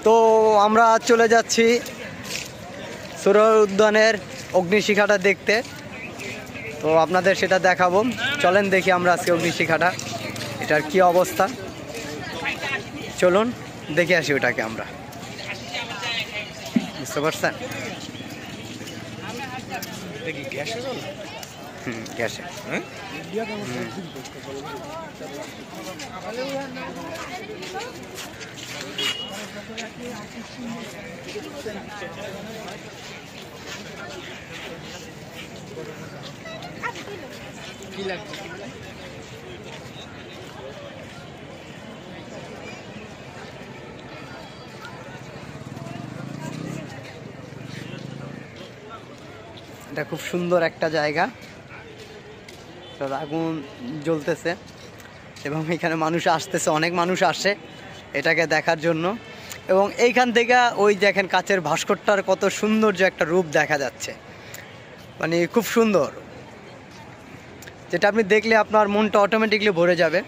তো আমরা চলে যাচ্ছি সুরর উদ্যানের অগ্নিশিখাটা দেখতে। তো আপনাদের সেটা দেখাবো, চলেন দেখি আমরা আজকে অগ্নিশিখাটা এটার কি অবস্থা। চলুন দেখে আসি ওটাকে আমরা, বুঝতে পারছেন? গ্যাসে কি লাগছে? এটা খুব সুন্দর একটা জায়গা, আগুন জ্বলতেছে এবং এখানে মানুষ আসতেছে, অনেক মানুষ আসে এটাকে দেখার জন্য। এবং এইখান থেকে ওই দেখেন কাচের ভাস্করটার কত সৌন্দর্য একটা রূপ দেখা যাচ্ছে, মানে খুব সুন্দর, যেটা আপনি দেখলে আপনার মনটা অটোমেটিকলি ভরে যাবে।